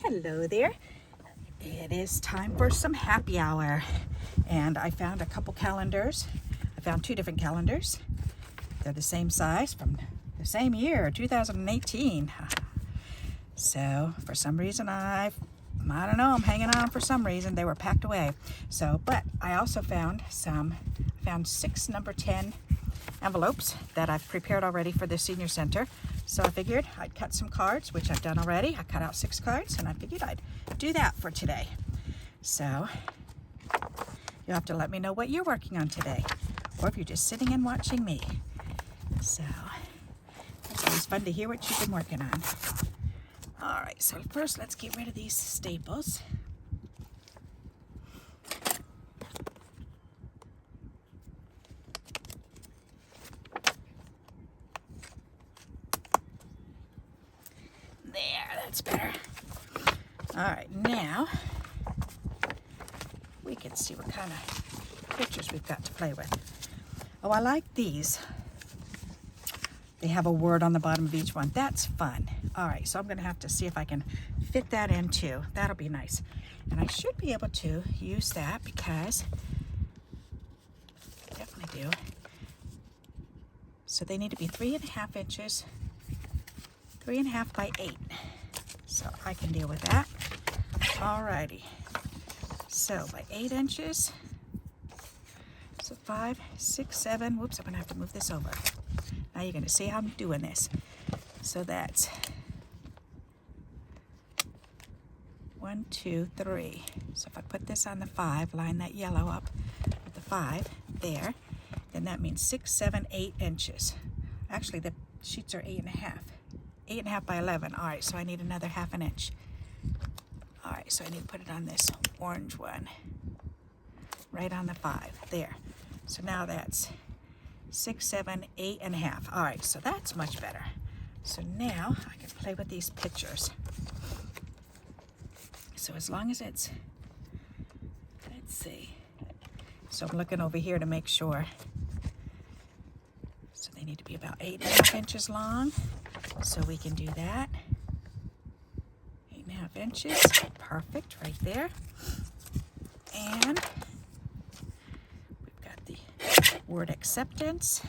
Hello there. It is time for some happy hour. And I found a couple calendars. I found two different calendars. They're the same size from the same year, 2018. So for some reason I don't know, I'm hanging on for some reason. They were packed away. But I also found 6 number 10 envelopes that I've prepared already for the senior center. So I figured I'd cut some cards, which I've done already. I cut out 6 cards and I figured I'd do that for today. So you'll have to let me know what you're working on today, or if you're just sitting and watching me. So it's always fun to hear what you've been working on. All right, so first let's get rid of these staples. There, that's better. All right, now we can see what kind of pictures we've got to play with. Oh, I like these. They have a word on the bottom of each one. That's fun. All right, so I'm gonna have to see if I can fit that in too. That'll be nice. And I should be able to use that because I definitely do. So they need to be 3.5 inches, 3.5 by 8. So I can deal with that. All righty. So by 8 inches, so 5, 6, 7, whoops, I'm gonna have to move this over. Now you're gonna see how I'm doing this. So that's 1, 2, 3. So if I put this on the 5, line that yellow up with the 5 there, then that means 6, 7, 8 inches. Actually, the sheets are 8.5. 8.5 by 11. All right, so I need another 1/2 inch. All right, so I need to put it on this orange one, right on the 5 there. So now that's 6, 7, 8.5. All right, so that's much better. So now I can play with these pictures. So as long as it's, let's see. So I'm looking over here to make sure. So they need to be about 8.5 inches long. So we can do that. 8.5 inches, perfect, right there. And we've got the word acceptance.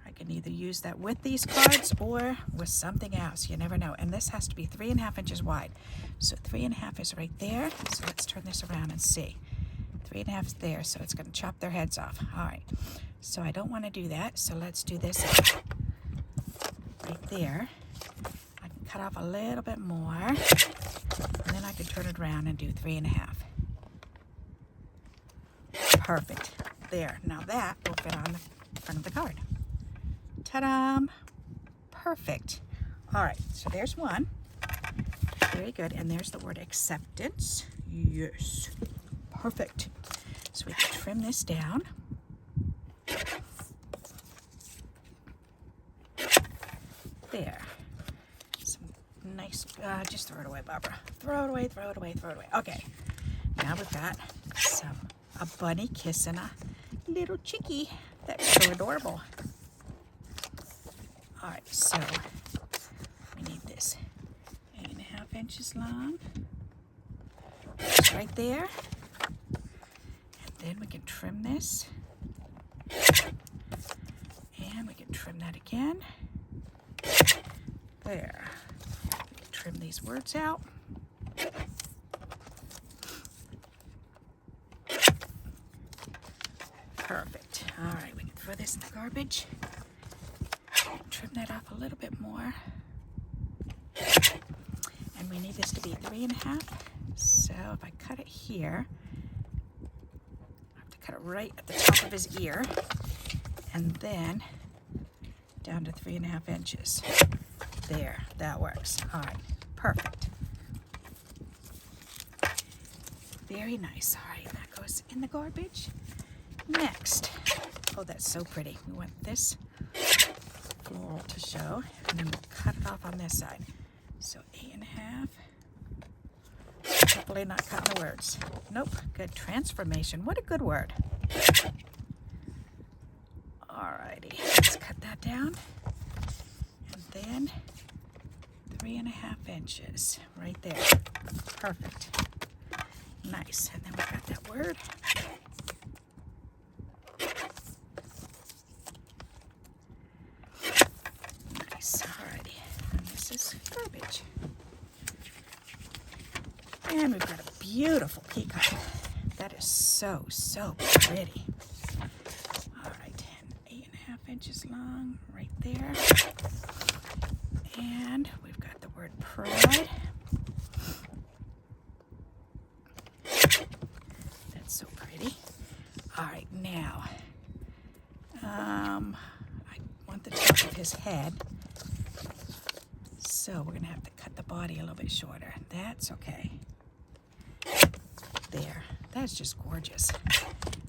I can either use that with these cards or with something else. You never know. And this has to be 3.5 inches wide. So 3.5 is right there. So let's turn this around and see. 3.5 is there, so it's going to chop their heads off. All right. So I don't want to do that. So let's do this right there. I can cut off a little bit more, and then I can turn it around and do 3.5. Perfect. There. Now that will fit on the front of the card. Ta-da! Perfect. All right, so there's one. Very good. And there's the word acceptance. Yes. Perfect. So we can trim this down. There. Some nice, just throw it away, Barbara. Throw it away, throw it away, throw it away. Okay. Now we've got a bunny kissing a little chickie. That's so adorable. All right, so we need this 8.5 inches long. It's right there. And then we can trim this. And we can trim that again. There. We can trim these words out. Perfect. All right, we can throw this in the garbage. Trim that off a little bit more. And we need this to be 3.5. So if I cut it here, I have to cut it right at the top of his ear. And then down to 3.5 inches. There, that works. All right, perfect. Very nice. All right, that goes in the garbage. Next, oh, that's so pretty. We want this floral to show, and then we'll cut it off on this side. So 8.5. Hopefully not cutting the words. Nope, good. Transformation. What a good word. Alrighty, let's cut that down. And then 3.5 inches right there. Perfect. Nice. And then we've got that word. Nice. Alrighty. And this is garbage. And we've got a beautiful peacock. That is so, so pretty. All right, and 8.5 inches long right there. And we've got the word pride. That's so pretty. All right, now, I want the top of his head. So we're gonna have to cut the body a little bit shorter. That's okay. There, that's just gorgeous.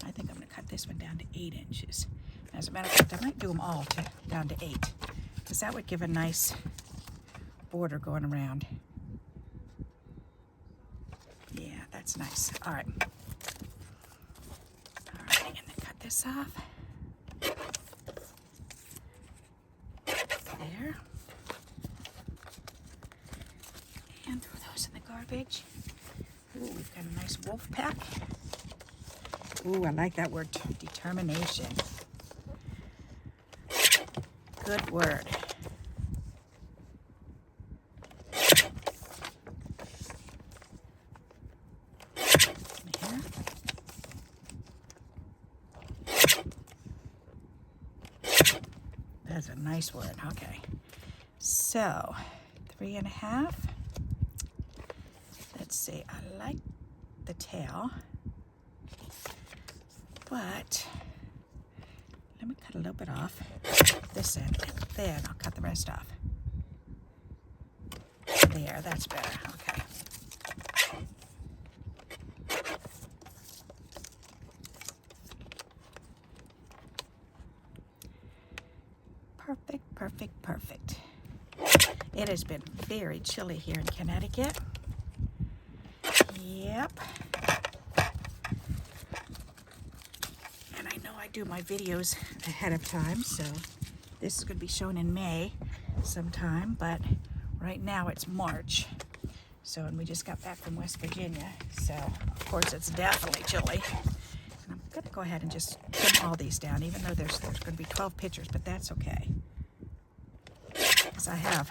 I think I'm gonna cut this one down to 8 inches. As a matter of fact, I might do them all down to 8, because that would give a nice border going around. Yeah, that's nice. All right. All right, and then cut this off. There. And throw those in the garbage. Ooh, we've got a nice wolf pack. Ooh, I like that word, determination. Good word. There. That's a nice word. Okay. So, 3.5. Let's see, I like the tail, but let me cut a little bit off this end, and then I'll cut the rest off. There, that's better. Okay. Perfect, perfect, perfect. It has been very chilly here in Connecticut. Yep. And I know I do my videos ahead of time, so this is going to be shown in May sometime, but right now it's March. So, and we just got back from West Virginia, so of course it's definitely chilly. And I'm going to go ahead and just trim all these down, even though there's going to be 12 pictures, but that's okay. Because I have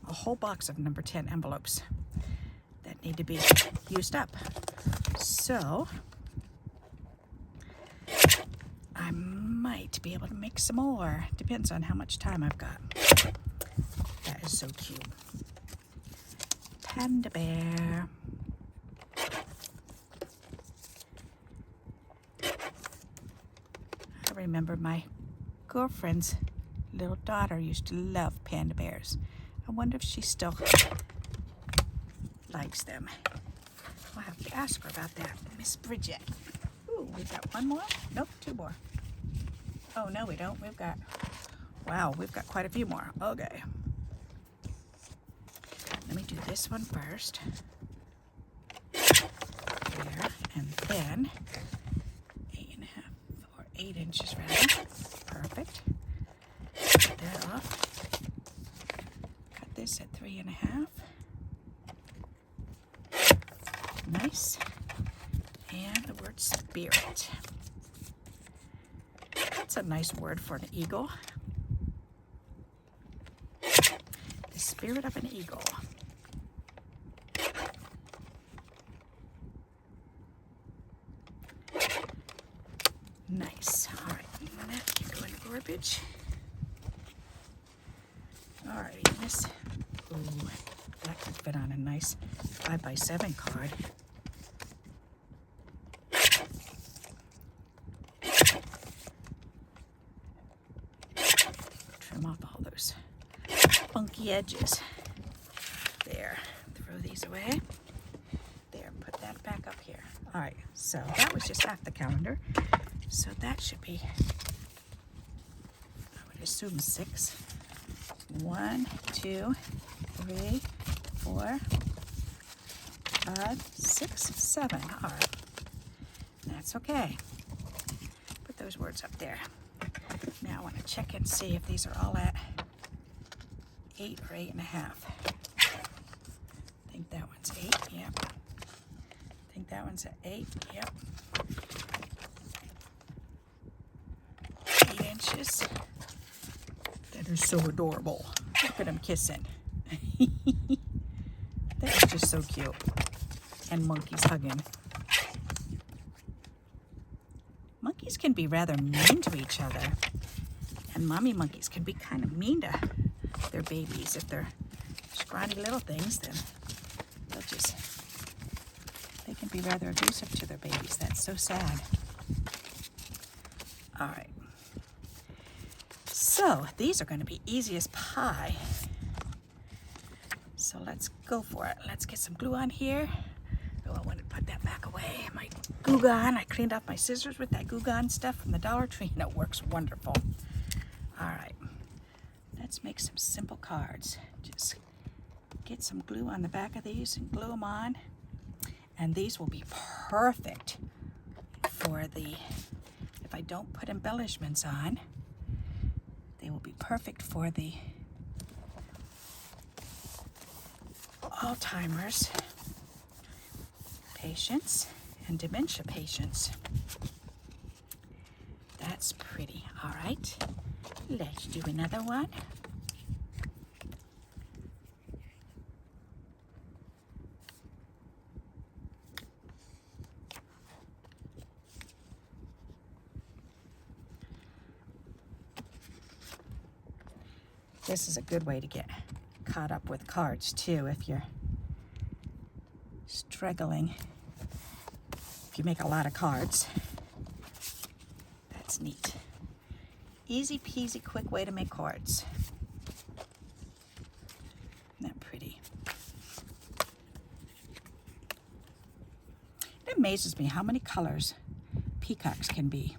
a whole box of number 10 envelopes that need to be used up. So I might be able to make some more. Depends on how much time I've got. That is so cute. Panda bear. I remember my girlfriend's little daughter used to love panda bears. I wonder if she still likes them. I'll have to ask her about that. Miss Bridget. Ooh, we've got one more? Nope, 2 more. Oh, no, we don't. We've got, wow, we've got quite a few more. Okay. Let me do this one first. There, and then 8.5 or 8 inches rather. Perfect. Cut that off. Cut this at 3.5. Nice. And the word spirit. That's a nice word for an eagle. The spirit of an eagle. Nice. All right, that can go in the garbage. All right, this. Ooh, that could fit on a nice 5x7 card. Trim off all those funky edges. There, throw these away. There, put that back up here. All right, so that was just half the calendar. So that should be, I would assume 6. 1, 2, 3, 4, 5, 6, 7. All right, that's okay. Put those words up there. Now I want to check and see if these are all at 8 or 8.5. think that one's 8, yep. I think that one's at 8, yep. 8 inches. That is so adorable. Look at them kissing. That is just so cute. And monkeys hugging. Monkeys can be rather mean to each other. And mommy monkeys can be kind of mean to their babies. If they're scrawny little things, then they can be rather abusive to their babies. That's so sad. All right. So these are going to be easy as pie. So let's go for it. Let's get some glue on here. Oh, I want to put that back away. My Goo Gone. I cleaned off my scissors with that Goo Gone stuff from the Dollar Tree, and it works wonderful. All right. Let's make some simple cards. Just get some glue on the back of these and glue them on. And these will be perfect for if I don't put embellishments on, they will be perfect for the Alzheimer's patients and dementia patients. That's pretty. All right, let's do another one. This is a good way to get caught up with cards too if you're struggling. If you make a lot of cards, that's neat. Easy peasy, quick way to make cards. Isn't that pretty? It amazes me how many colors peacocks can be.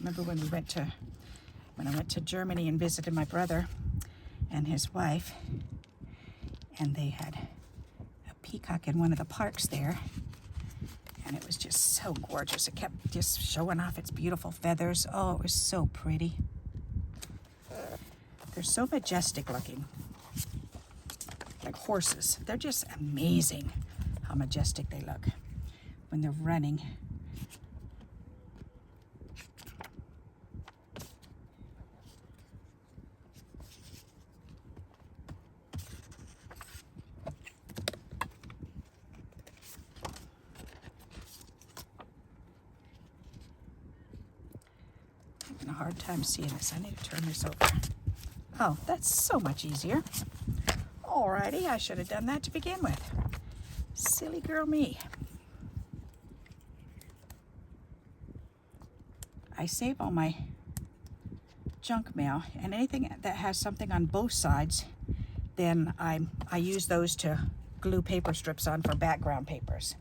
Remember when I went to Germany and visited my brother and his wife, and they had a peacock in one of the parks there, and it was just so gorgeous. It kept just showing off its beautiful feathers. Oh, it was so pretty. They're so majestic looking, like horses. They're just amazing how majestic they look when they're running. A hard time seeing this. I need to turn this over. Oh, that's so much easier. Alrighty, I should have done that to begin with. Silly girl me. I save all my junk mail, and anything that has something on both sides, then I use those to glue paper strips on for background papers.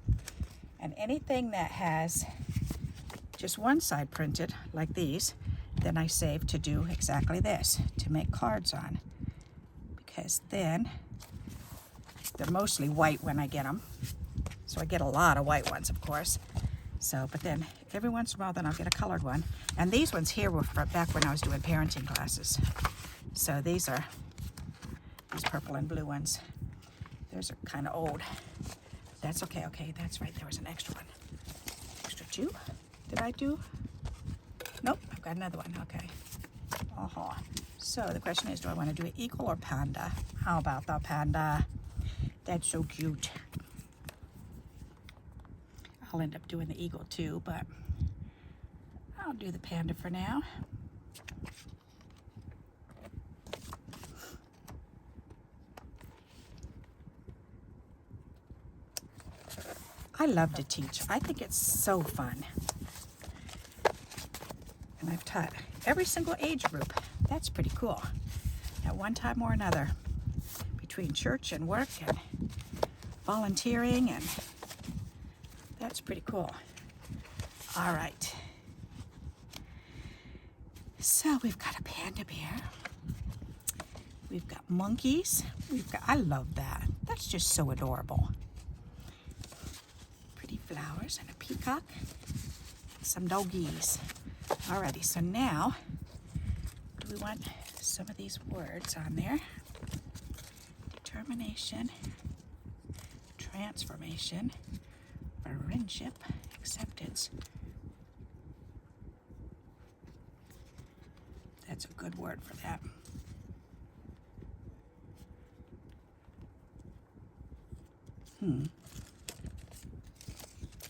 And anything that has just one side printed, like these, then I save to do exactly this, to make cards on. Because then, they're mostly white when I get them. So I get a lot of white ones, of course. So, but then every once in a while, then I'll get a colored one. And these ones here were back when I was doing parenting classes. So these are these purple and blue ones. Those are kind of old. That's okay, okay, that's right, there was an extra one. Extra two? Did I do? Nope, I've got another one, okay. So the question is, do I want to do an eagle or panda? How about the panda? That's so cute. I'll end up doing the eagle too, but I'll do the panda for now. I love to teach. I think it's so fun. And I've taught every single age group. That's pretty cool. At one time or another. Between church and work and volunteering, and that's pretty cool. All right. So we've got a panda bear. We've got monkeys. I love that. That's just so adorable. Pretty flowers and a peacock. Some doggies. Alrighty, so now, do we want some of these words on there? Determination, transformation, friendship, acceptance. That's a good word for that. I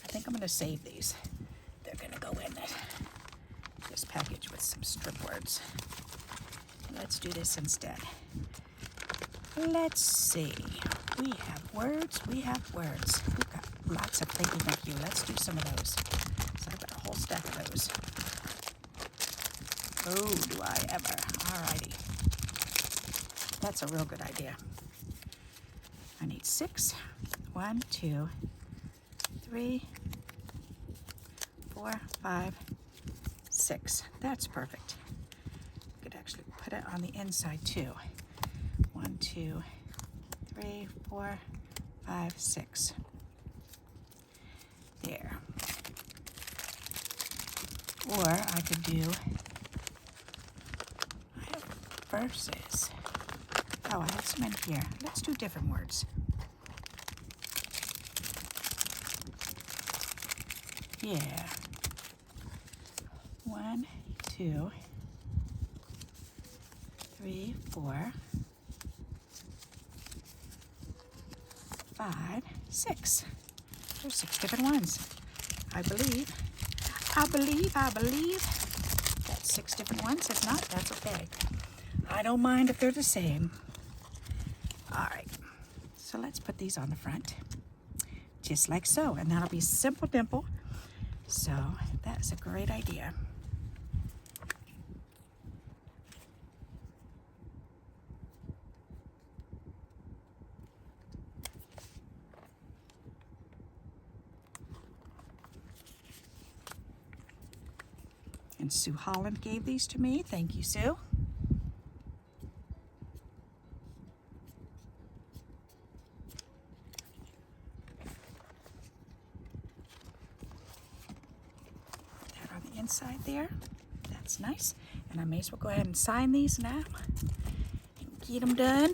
think I'm going to save these. They're going to go in this package with some strip words. Let's do this instead. Let's see. We have words. We've got lots of thank you, thank you. Let's do some of those. So I've got a whole stack of those. Oh, do I ever. Alrighty. That's a real good idea. I need 6. 1, 2, 3, 4, 5, 6. That's perfect. You could actually put it on the inside too. 1, 2, 3, 4, 5, 6. There. Or I could do, I have verses. Oh, I have some in here. Let's do different words. Yeah. 1, 2, 3, 4, 5, 6. There's 6 different ones. I believe. That's 6 different ones. If not, that's okay. I don't mind if they're the same. All right. So let's put these on the front. Just like so. And that'll be simple dimple. So that's a great idea. And Sue Holland gave these to me. Thank you, Sue. That on the inside there. That's nice. And I may as well go ahead and sign these now and get them done.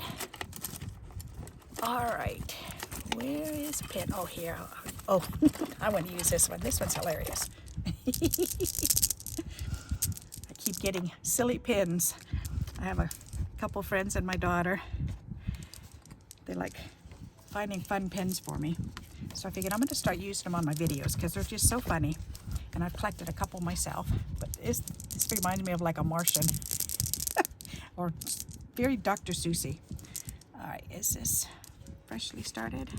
All right. Where is a pen? Oh, here. Oh, I want to use this one. This one's hilarious. I keep getting silly pins. I have a couple friends and my daughter. They like finding fun pins for me. So I figured I'm going to start using them on my videos because they're just so funny. And I've collected a couple myself. But this reminds me of like a Martian. Or very Dr. Seussy. All right, is this freshly started?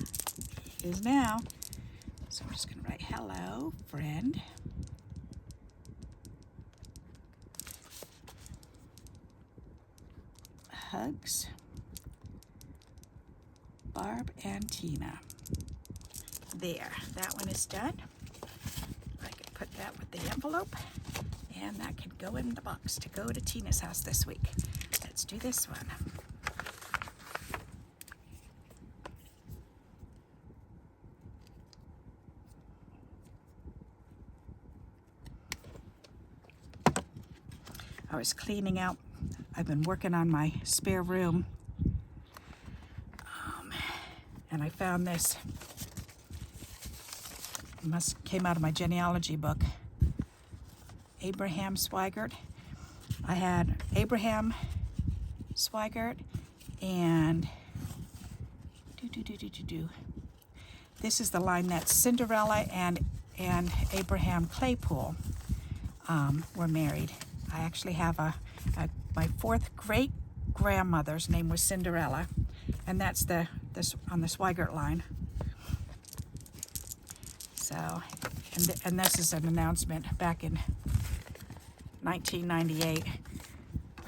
It is now. So I'm just going to write hello, friend. Hugs, Barb and Tina. There, that one is done. I can put that with the envelope, and that can go in the box to go to Tina's house this week. Let's do this one. I was cleaning out. I've been working on my spare room, and I found this. It came out of my genealogy book. Abraham Swigert. I had Abraham Swigert and this is the line that Cinderella and Abraham Claypool were married. I actually have my 4th great grandmother's name was Cinderella, and that's on the Swigert line. So, and this is an announcement back in 1998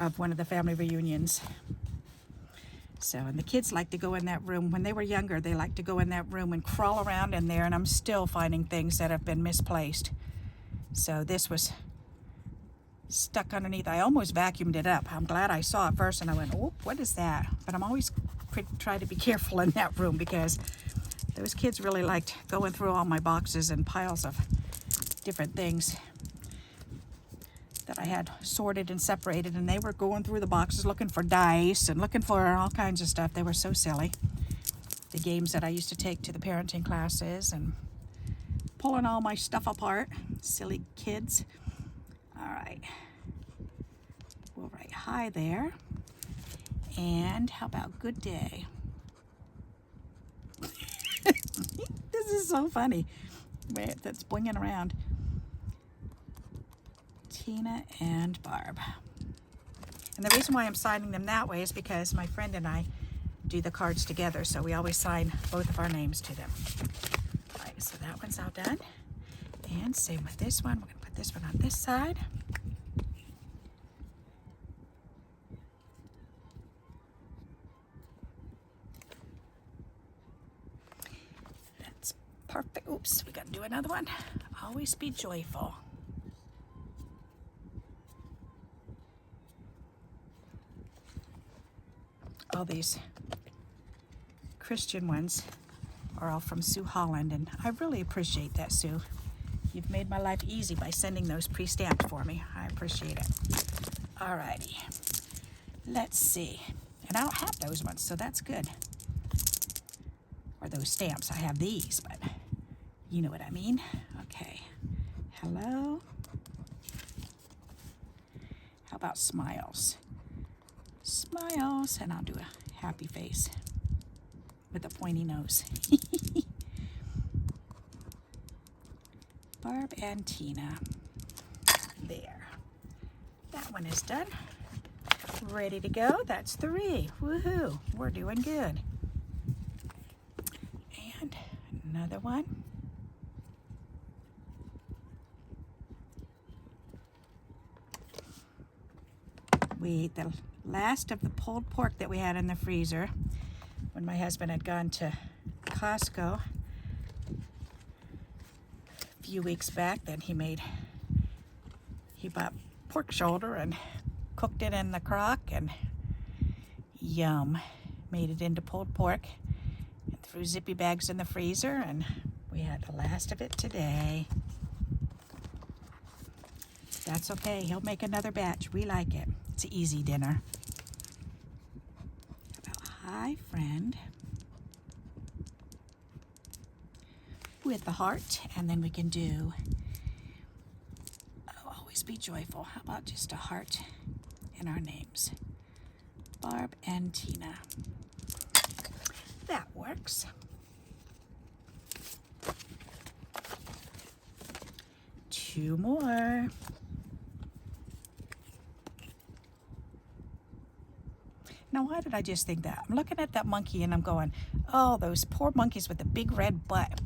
of one of the family reunions. So, and the kids like to go in that room. When they were younger, they liked to go in that room and crawl around in there, and I'm still finding things that have been misplaced. So this was stuck underneath. I almost vacuumed it up. I'm glad I saw it first and I went, oh, what is that? But I'm always trying to be careful in that room because those kids really liked going through all my boxes and piles of different things. that I had sorted and separated, and they were going through the boxes looking for dice and looking for all kinds of stuff. They were so silly. The games that I used to take to the parenting classes and pulling all my stuff apart. Silly kids. All right. We'll write hi there. And how about good day? This is so funny. That's blinging around. Tina and Barb. And the reason why I'm signing them that way is because my friend and I do the cards together, so we always sign both of our names to them. All right, so that one's all done. And same with this one. We're going to put this one on this side. That's perfect. Oops, we got to do another one. Always be joyful. All these Christian ones are all from Sue Holland, and I really appreciate that, Sue. You've made my life easy by sending those pre-stamped for me. I appreciate it. Alrighty, let's see. And I don't have those ones, so that's good. Or those stamps. I have these, but you know what I mean. Okay. Hello. How about smiles? Smiles, and I'll do a happy face with a pointy nose. Barb and Tina. There. That one is done. Ready to go. That's 3. Woohoo. We're doing good. And another one. We ate the last of the pulled pork that we had in the freezer when my husband had gone to Costco a few weeks back. Then he bought pork shoulder and cooked it in the crock, and yum, made it into pulled pork and threw zippy bags in the freezer, and we had the last of it today. That's okay, he'll make another batch. We like it. It's an easy dinner. Hi, friend. With the heart, and then we can do always be joyful. How about just a heart in our names? Barb and Tina. That works. Two more. Now, why did I just think that? I'm looking at that monkey and I'm going, oh, those poor monkeys with the big red butt.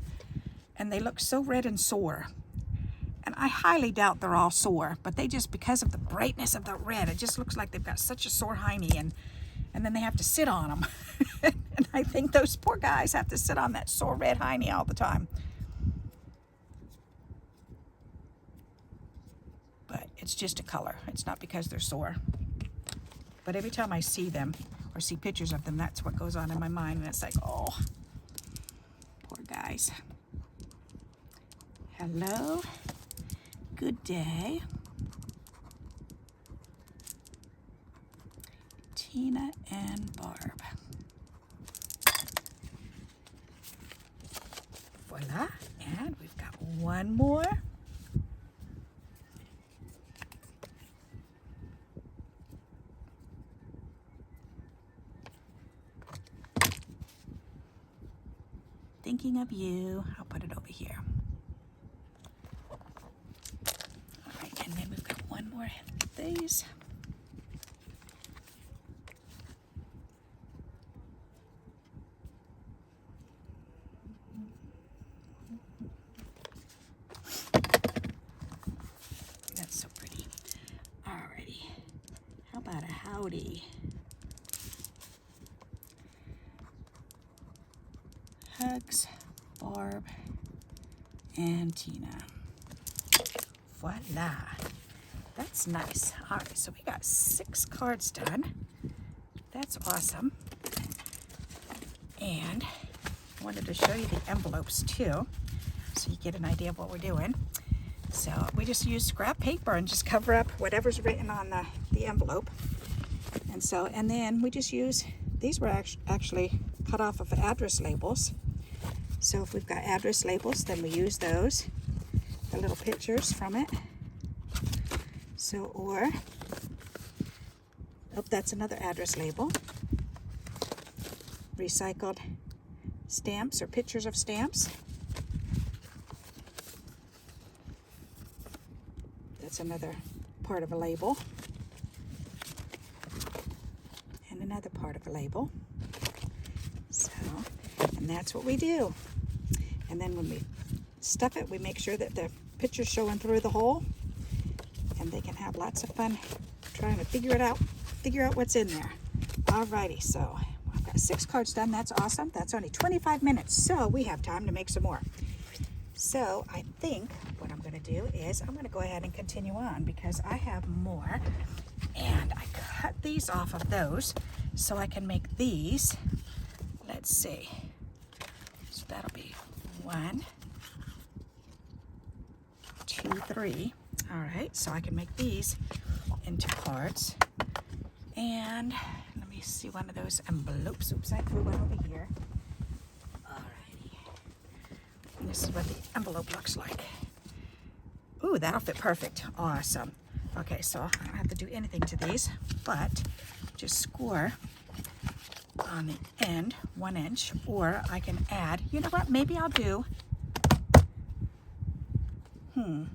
And they look so red and sore. And I highly doubt they're all sore, but they just, because of the brightness of the red, it just looks like they've got such a sore hiney, and then they have to sit on them. And I think those poor guys have to sit on that sore red hiney all the time. But it's just a color. It's not because they're sore. But every time I see them or see pictures of them, that's what goes on in my mind. And it's like, oh, poor guys. Hello. Good day. Tina and Barb. Voila. And we've got one more. Thinking of you. I'll put it over here. All right, and then we've got one more of these. That's so pretty. Alrighty. How about a howdy? Hugs, Barb, and Tina. Voila. That's nice. All right, so we got 6 cards done. That's awesome. And I wanted to show you the envelopes too, so you get an idea of what we're doing. So we just use scrap paper and just cover up whatever's written on the envelope. And then we just use, these were actually cut off of address labels. So if we've got address labels, then we use those, the little pictures from it. So, or, oh, that's another address label. Recycled stamps or pictures of stamps. That's another part of a label. And another part of a label. So, and that's what we do. And then when we stuff it, we make sure that the picture's showing through the hole, and they can have lots of fun trying to figure out what's in there. Alrighty, so I've got 6 cards done. That's awesome. That's only 25 minutes, so we have time to make some more. So I think what I'm going to do is I'm going to go ahead and continue on because I have more, and I cut these off of those so I can make these. Let's see. So that'll be 1, 2, 3. All right, so I can make these into cards. And let me see one of those envelopes. Oops, I threw one over here. Alrighty. And this is what the envelope looks like. Ooh, that'll fit perfect. Awesome. Okay, so I don't have to do anything to these, but just score on the end 1 inch, or I can add, you know what, maybe I'll do, do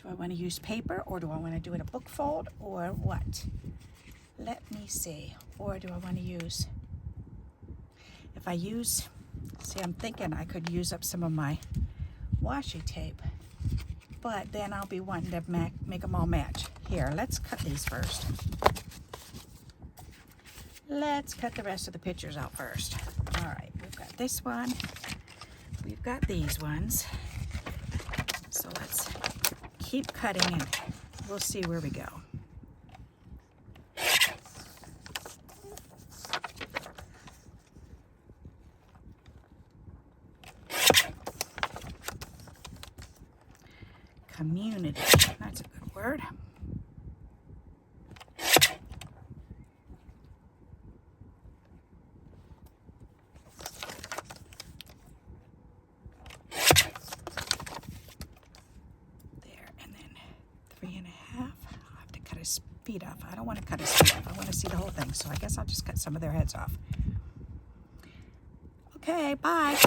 I want to use paper, or do I want to do it a book fold, or what? Let me see. Or do I want to use, if I use, see, I'm thinking I could use up some of my washi tape, but then I'll be wanting to make them all match. Here, let's cut these first. Let's cut the rest of the pictures out first. All right, we've got this one. We've got these ones. So let's keep cutting and we'll see where we go. Community, that's a good word. There, and then 3.5. I'll have to cut his feet off. I don't want to cut his feet off. I want to see the whole thing, so I guess I'll just cut some of their heads off. Okay, bye.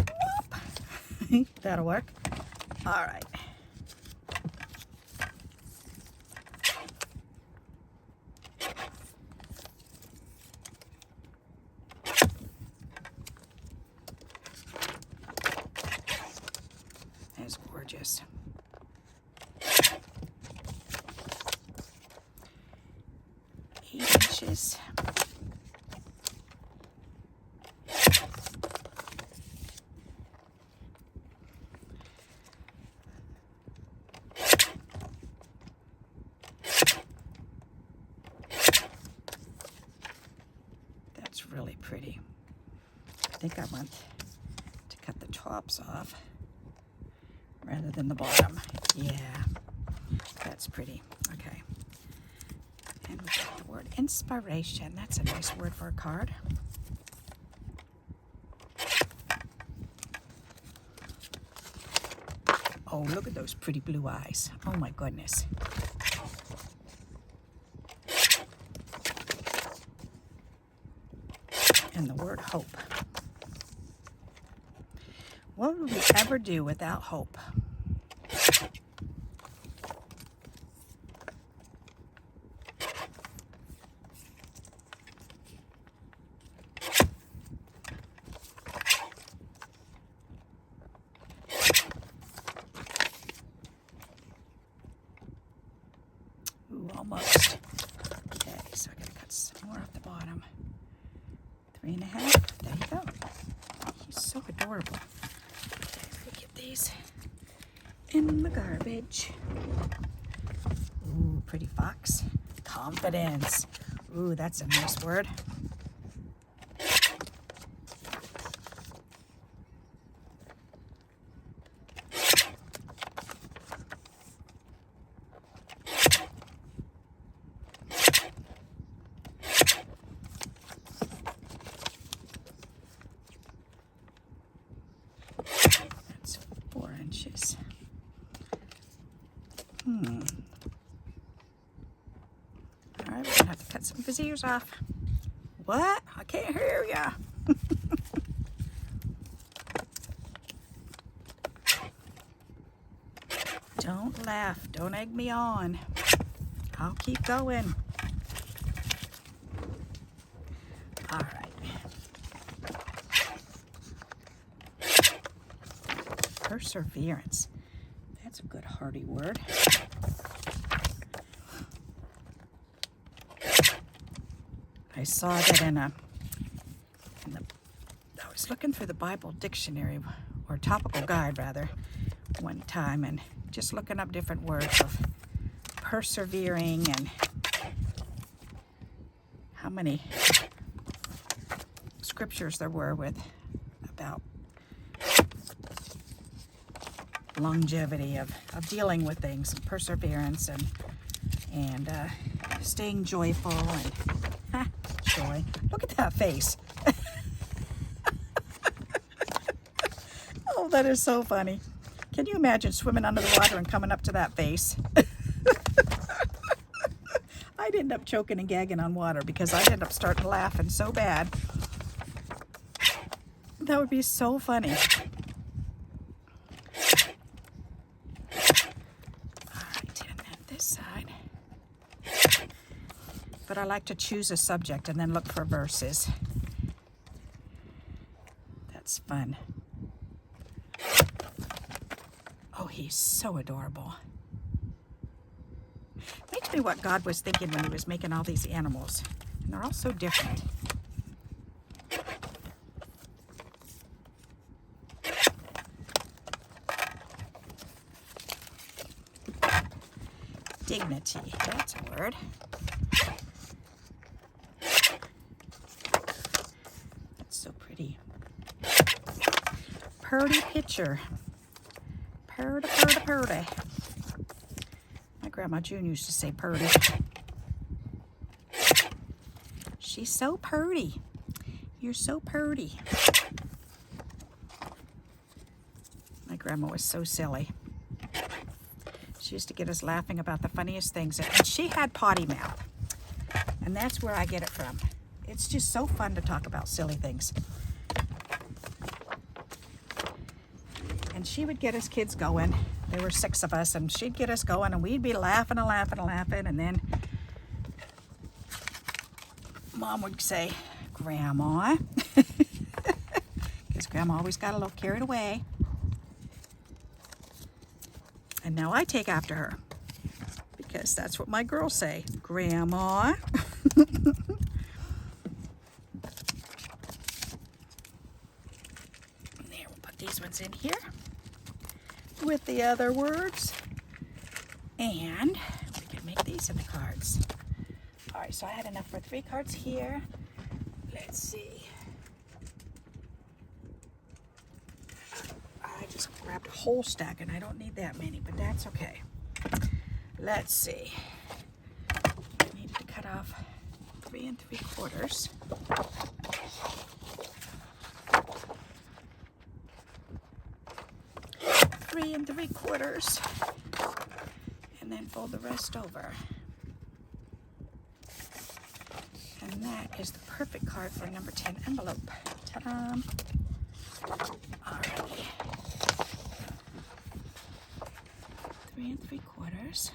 That'll work. All right. That's gorgeous. Inches. That's really pretty. I think I want to cut the tops off rather than the bottom. Yeah, that's pretty. Okay. And we've got the word inspiration. That's a nice word for a card. Oh, look at those pretty blue eyes. Oh my goodness. And the word hope. What would we ever do without hope? Ooh, almost. Okay, so I gotta cut some more off the bottom. 3.5. There you go. He's so adorable. Okay, we'll get these in the garbage. Ooh, pretty fox. Confidence. Ooh, that's a nice word. inches. All right, we're gonna have to cut some of his ears off. What? I can't hear ya. Don't laugh. Don't egg me on. I'll keep going. All right. Perseverance. That's a good hearty word. I saw that I was looking through the Bible dictionary, or topical guide rather, one time, and just looking up different words of persevering and how many scriptures there were about longevity of dealing with things, and perseverance and staying joyful and joy. Look at that face. Oh, that is so funny. Can you imagine swimming under the water and coming up to that face? I'd end up choking and gagging on water because I'd end up starting laughing so bad. That would be so funny. All right, and then this side. But I like to choose a subject and then look for verses. That's fun. Oh, he's so adorable. Makes me what God was thinking when he was making all these animals. And they're all so different. Dignity, that's a word. That's so pretty. Purdy picture. Purdy, purdy, purdy. My Grandma June used to say purdy. She's so purdy. You're so purdy. My grandma was so silly. She used to get us laughing about the funniest things. And she had potty mouth. And that's where I get it from. It's just so fun to talk about silly things. And she would get us kids going. There were 6 of us, and she'd get us going, and we'd be laughing and laughing and laughing. And then Mom would say, Grandma, because Grandma always got a little carried away. And now I take after her, because that's what my girls say, Grandma. There, we'll put these ones in here with the other words, and we can make these in the cards. All right, so I had enough for 3 cards here. Let's see. I just grabbed a whole stack, and I don't need that many, but that's okay. Let's see. I needed to cut off 3 3/4. 3 3/4, and then fold the rest over. And that is the perfect card for a number 10 envelope. Ta-da! Alrighty. 3 3/4.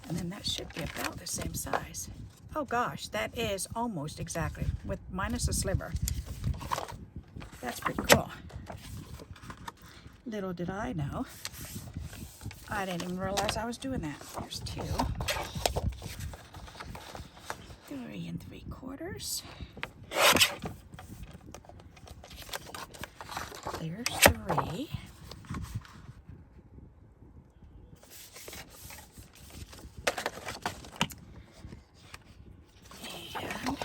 And then that should be about the same size. Oh gosh, that is almost exactly, with minus a sliver. That's pretty cool. Little did I know. I didn't even realize I was doing that. There's 2. 3 3/4. There's 3. And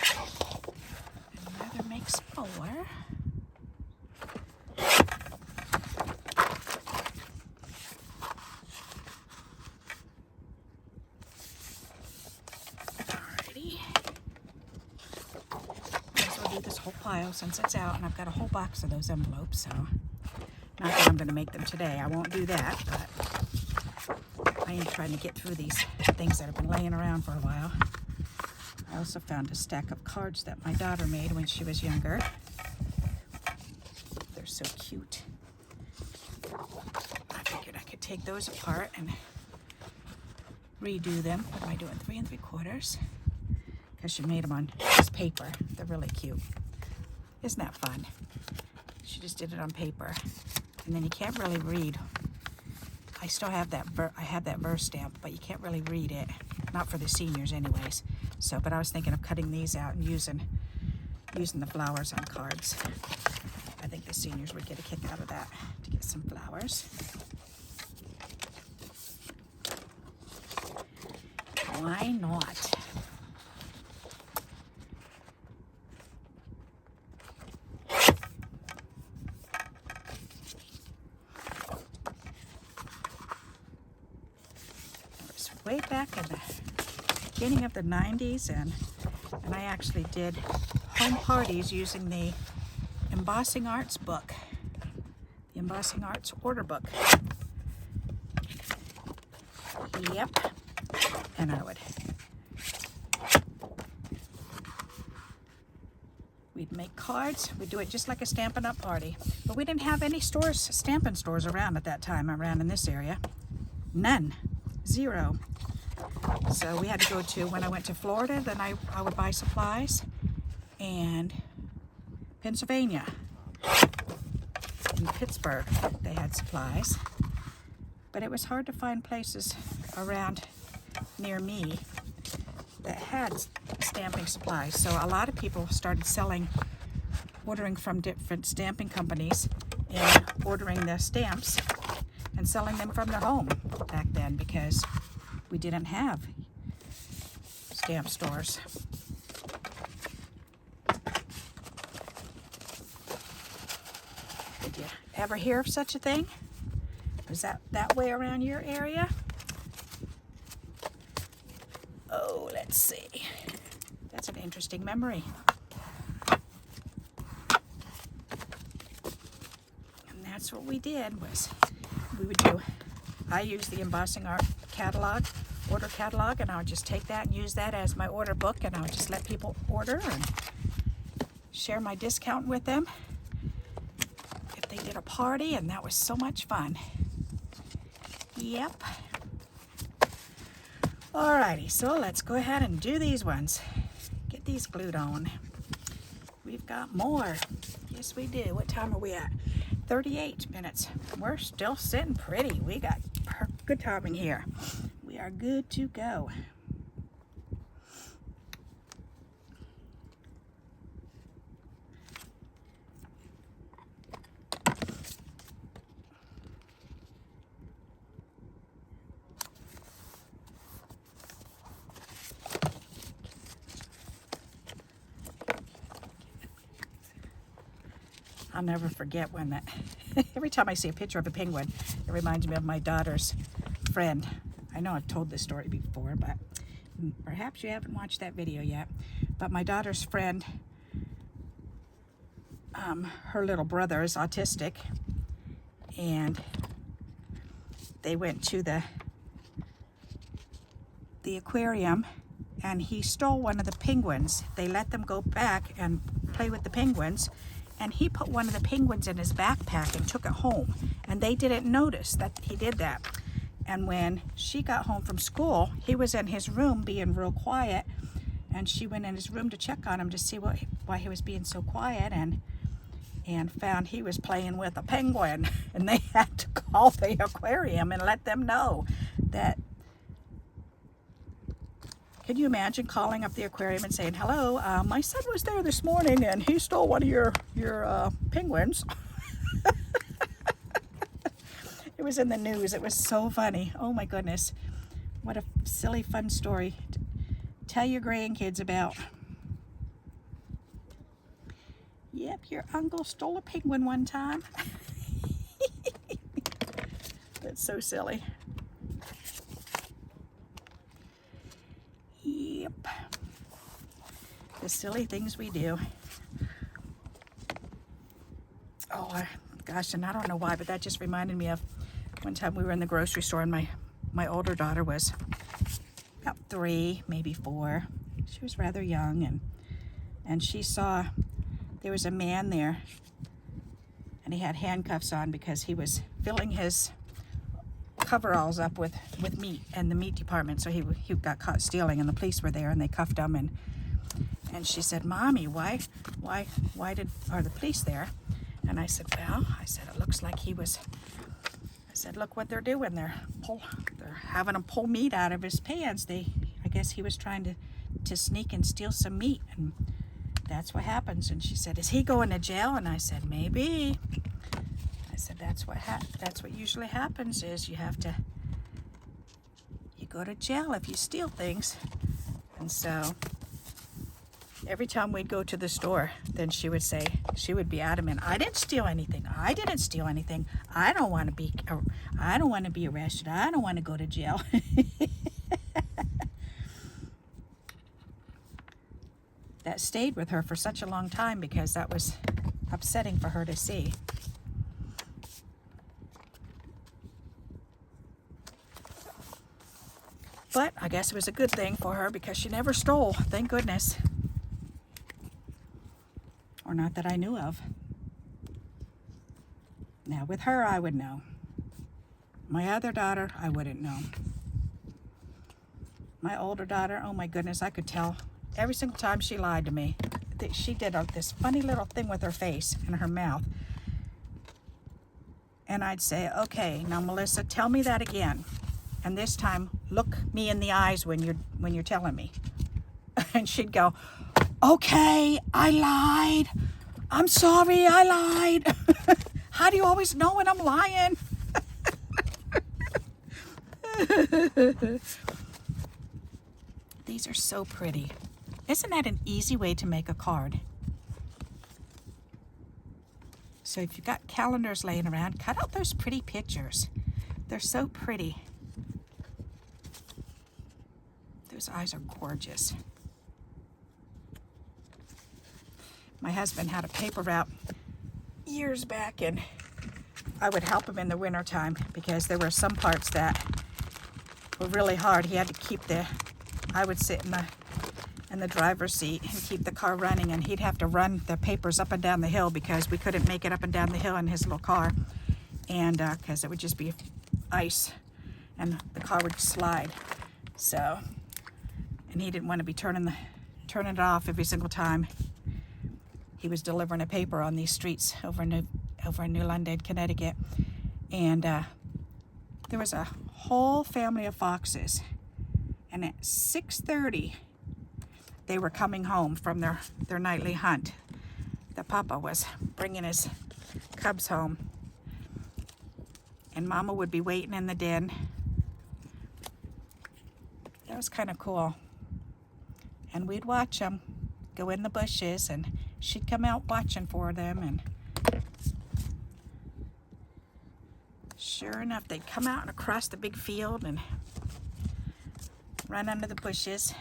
another makes 4. This whole pile since it's out, and I've got a whole box of those envelopes, so Not that I'm going to make them today. I won't do that, but I am trying to get through these things that have been laying around for a while. I also found a stack of cards that my daughter made when she was younger. They're so cute. I figured I could take those apart and redo them. What am I doing? 3 3/4. Because she made them on this paper. They're really cute. Isn't that fun? She just did it on paper. And then you can't really read. I still have that verse stamp, but you can't really read it. Not for the seniors anyways. So, but I was thinking of cutting these out and using the flowers on cards. I think the seniors would get a kick out of that, to get some flowers. Why not? It was way back in the beginning of the 90s, and I actually did home parties using the Embossing Arts book, the Embossing Arts order book. Yep. And we'd make cards. We'd do it just like a Stampin' Up! Party. But we didn't have any stores, Stampin' stores around at that time, around in this area. None. 0. So we had to go to, when I went to Florida, then I would buy supplies. And Pennsylvania. In Pittsburgh, they had supplies. But it was hard to find places around near me that had stamping supplies. So a lot of people started ordering from different stamping companies and ordering the stamps and selling them from their home back then, because we didn't have stamp stores. Did you ever hear of such a thing? Was that way around your area? Oh, let's see. That's an interesting memory. And that's what we did, was we would do, I used the Embossing Art catalog, order catalog, and I would just take that and use that as my order book, and I would just let people order and share my discount with them if they did a party, and that was so much fun. Yep. Alrighty, so let's go ahead and do these ones. Get these glued on. We've got more. Yes, we do. What time are we at? 38 minutes. We're still sitting pretty. We got good timing here. We are good to go. I'll never forget when that, every time I see a picture of a penguin, it reminds me of my daughter's friend. I know I've told this story before, but perhaps you haven't watched that video yet. But my daughter's friend, her little brother is autistic, and they went to the aquarium, and he stole one of the penguins. They let them go back and play with the penguins, and he put one of the penguins in his backpack and took it home. And they didn't notice that he did that. And when she got home from school, he was in his room being real quiet, and she went in his room to check on him to see why he was being so quiet, and found he was playing with a penguin. And they had to call the aquarium and let them know that. Can you imagine calling up the aquarium and saying, hello, my son was there this morning and he stole one of your penguins. It was in the news. It was so funny. Oh my goodness. What a silly, fun story to tell your grandkids about. Yep, your uncle stole a penguin one time. That's so silly. Yep. The silly things we do. Oh, Gosh, and I don't know why, but that just reminded me of one time we were in the grocery store, and my older daughter was about 3, maybe 4. She was rather young, and she saw there was a man there, and he had handcuffs on because he was filling his coveralls up with meat in the meat department. So he got caught stealing, and the police were there, and they cuffed him. And she said, "Mommy, why are the police there?" And I said, "Well," I said, "it looks like he was." I said, "Look what they're doing. They're having him pull meat out of his pants. I guess he was trying to sneak and steal some meat, and that's what happens." And she said, "Is he going to jail?" And I said, "Maybe." I said, that's what usually happens, is you go to jail if you steal things." And so every time we'd go to the store, then she would be adamant, "I didn't steal anything. I didn't steal anything. I don't want to be arrested. I don't want to go to jail." That stayed with her for such a long time because that was upsetting for her to see. But I guess it was a good thing for her because she never stole, thank goodness. Or not that I knew of. Now with her, I would know. My other daughter, I wouldn't know. My older daughter, oh my goodness, I could tell every single time she lied to me. She did this funny little thing with her face and her mouth. And I'd say, "Okay, now Melissa, tell me that again. And this time, look me in the eyes when you're telling me." And she'd go, "Okay, I lied. I'm sorry, I lied." How do you always know when I'm lying? These are so pretty. Isn't that an easy way to make a card? So if you've got calendars laying around, cut out those pretty pictures. They're so pretty. Those eyes are gorgeous. My husband had a paper route years back, and I would help him in the wintertime because there were some parts that were really hard. He had to keep I would sit in the driver's seat and keep the car running, and he'd have to run the papers up and down the hill because we couldn't make it up and down the hill in his little car, and because it would just be ice and the car would slide. So, and he didn't want to be turning it off every single time he was delivering a paper on these streets over in New London, Connecticut. And there was a whole family of foxes, and at 6:30 they were coming home from their nightly hunt. The papa was bringing his cubs home, and Mama would be waiting in the den. That was kind of cool. And we'd watch them go in the bushes, and she'd come out watching for them, and sure enough, they'd come out and across the big field and run under the bushes.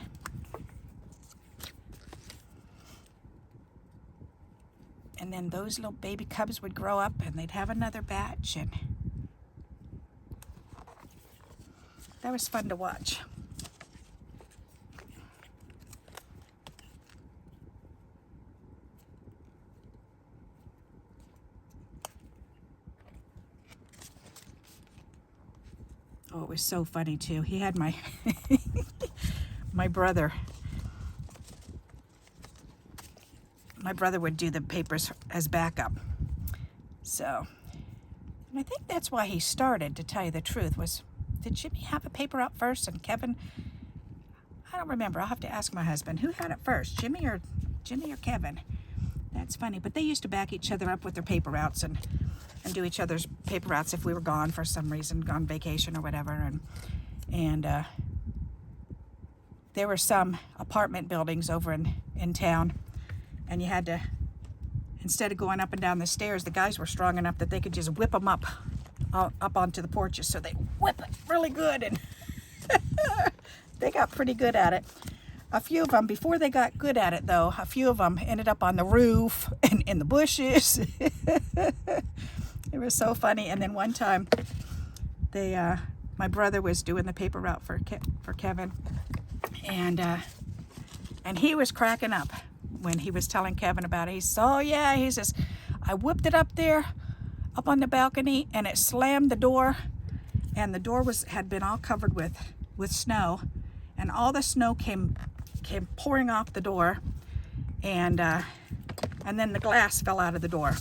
And then those little baby cubs would grow up, and they'd have another batch, and that was fun to watch. Oh, it was so funny too. He had my my brother. My brother would do the papers as backup. So, and I think that's why he started, to tell you the truth, did Jimmy have a paper out first and Kevin? I don't remember. I'll have to ask my husband. Who had it first, Jimmy or Kevin? That's funny. But they used to back each other up with their paper routes and do each other's paper routes if we were gone for some reason, gone vacation or whatever. And there were some apartment buildings over in town, and you had to, instead of going up and down the stairs, the guys were strong enough that they could just whip them up onto the porches. So they whip it really good, and they got pretty good at it. A few of them, before they got good at it though, a few of them ended up on the roof and in the bushes. It was so funny. And then one time, my brother was doing the paper route for Kevin, and he was cracking up when he was telling Kevin about it. He said, "Oh yeah," he says, "I whipped it up there, up on the balcony, and it slammed the door, and the door had been all covered with snow, and all the snow came pouring off the door, and then the glass fell out of the door."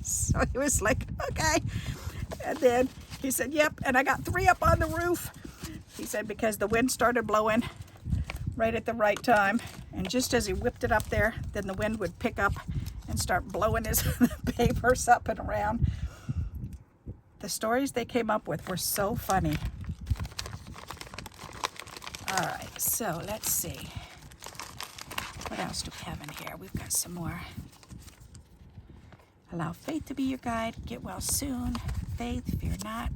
So he was like, "Okay." And then he said, "Yep, and I got 3 up on the roof." He said because the wind started blowing right at the right time, and just as he whipped it up there, then the wind would pick up and start blowing his papers up and around. The stories they came up with were so funny. All right, so let's see. What else do we have in here? We've got some more. Allow faith to be your guide. Get well soon. Faith, fear not.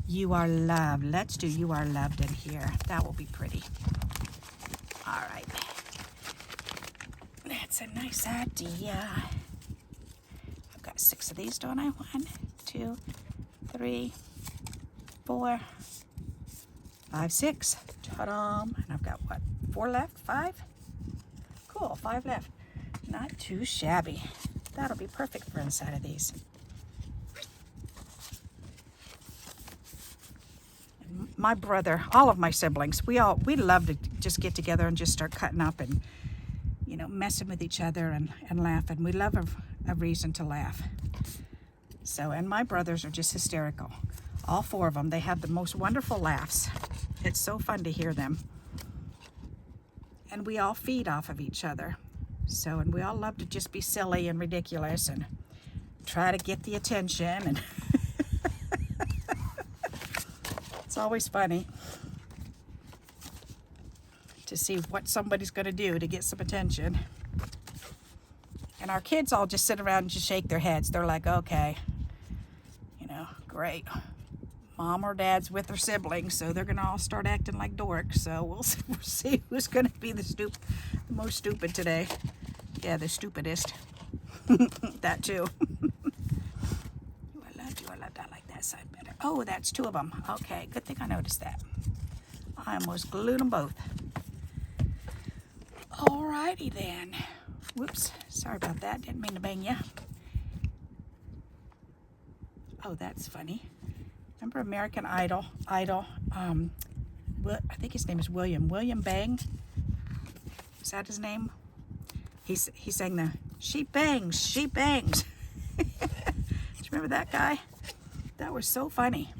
You are loved. Let's do you are loved in here. That will be pretty. All right. That's a nice idea. I've got 6 of these, don't I? 1, 2, 3, 4, 5, 6. Ta-da! And I've got what? 4 left? 5? Cool, 5 left. Not too shabby. That'll be perfect for inside of these. And my brother, all of my siblings, we love to just get together and just start cutting up and, messing with each other and laughing. We love a reason to laugh. So, and my brothers are just hysterical. All 4 of them, they have the most wonderful laughs. It's so fun to hear them. And we all feed off of each other. So, and we all love to just be silly and ridiculous and try to get the attention. And it's always funny to see what somebody's going to do to get some attention. And our kids all just sit around and just shake their heads. They're like, okay, great. Mom or Dad's with their siblings, so they're going to all start acting like dorks. So we'll see who's going to be the most stupid today. Yeah, the stupidest. That too. I loved. I like that side better. Oh, that's 2 of them. Okay, good thing I noticed that. I almost glued them both. Alrighty then. Whoops, sorry about that. Didn't mean to bang you. Oh, that's funny. Remember American Idol? I think his name is William Bang. Is that his name? He sang the "She Bangs, She Bangs." Do you remember that guy? That was so funny.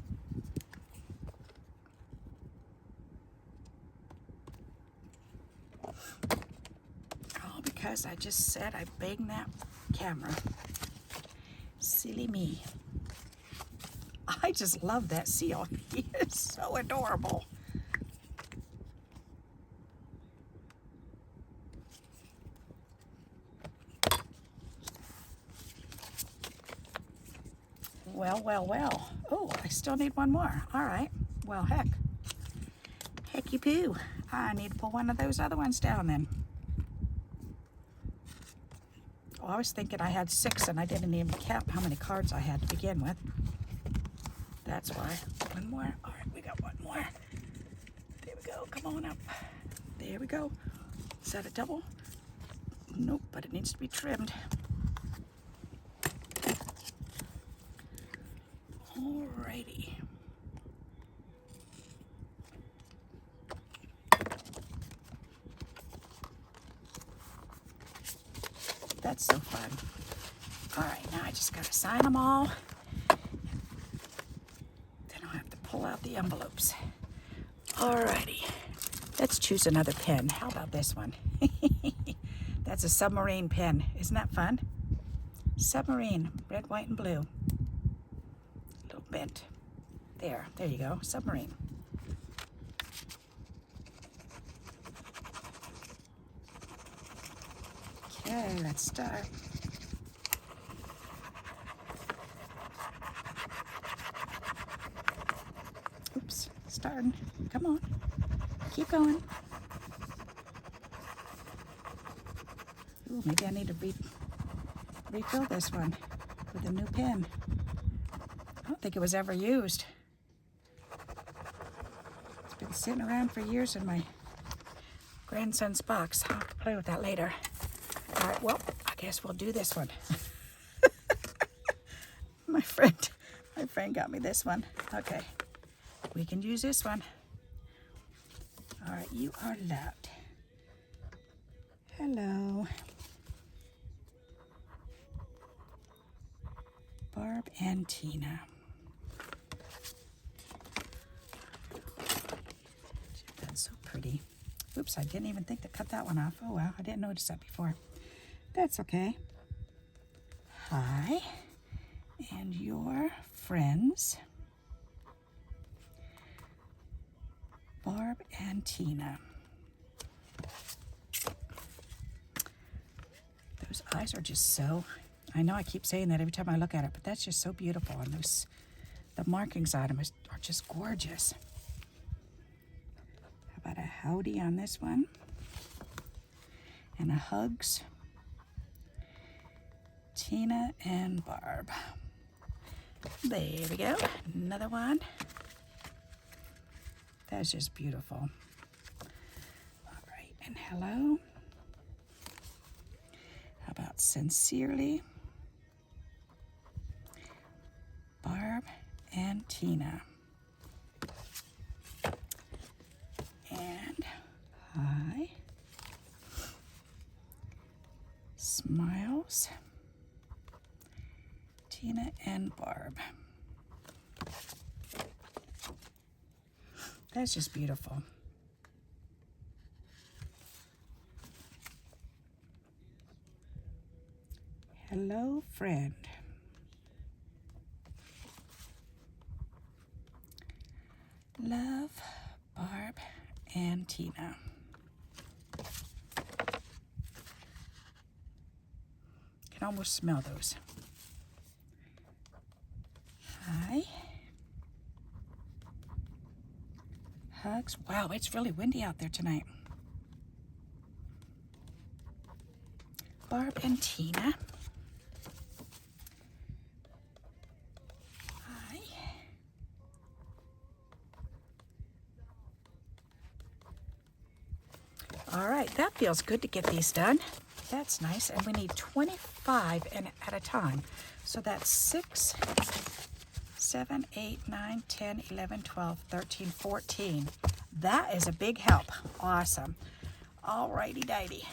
All because I just said I banged that camera. Silly me. I just love that seal. He is so adorable. Well. Oh, I still need 1 more. All right. Well, hecky poo. I need to pull one of those other ones down then. Oh, I was thinking I had 6 and I didn't even count how many cards I had to begin with. That's why. 1 more. All right, we got 1 more. There we go. Come on up. There we go. Is that a double? Nope, but it needs to be trimmed. Alrighty. That's so fun. All right, now I just got to sign them all. Then I'll have to pull out the envelopes. Alrighty. Let's choose another pen. How about this one? That's a submarine pen. Isn't that fun? Submarine. Red, white, and blue. A little bent. There you go. Submarine. Okay, let's start. Oops, starting. Come on. Keep going. Ooh, maybe I need to refill this one. with a new pen. I don't think it was ever used. It's been sitting around for years in my grandson's box. I'll have to play with that later. All right, well, I guess we'll do this one. My friend got me this one. Okay, we can use this one. All right, you are loved. Hello. Barb and Tina. That's so pretty. Oops, I didn't even think to cut that one off. Oh well, I didn't notice that before. That's okay. Hi, and your friends, Barb and Tina. Those eyes are just so, I know I keep saying that every time I look at it, but that's just so beautiful. And the markings on them are just gorgeous. How about a howdy on this one? And a hugs. Tina and Barb. There we go. Another one. That's just beautiful. All right, and hello. How about sincerely? Barb and Tina. And hi. Smiles. Tina and Barb. That's just beautiful. Hello, friend. Love, Barb and Tina. Can almost smell those. Hi. Hugs. Wow, it's really windy out there tonight. Barb and Tina. Hi. All right, that feels good to get these done. That's nice, and we need 25 at a time. So that's 6, 7, 8, 9, 10, 11, 12, 13, 14. That is a big help. Awesome. All righty dighty.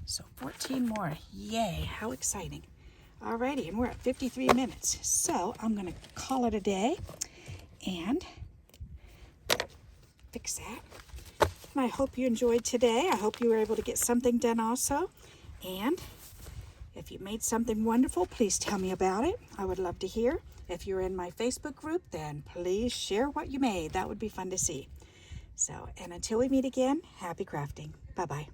So 14 more. Yay, how exciting. All righty, and we're at 53 minutes. So I'm going to call it a day and fix that. And I hope you enjoyed today. I hope you were able to get something done also. And if you made something wonderful, please tell me about it. I would love to hear. If you're in my Facebook group, then please share what you made. That would be fun to see. So, and until we meet again, happy crafting. Bye-bye.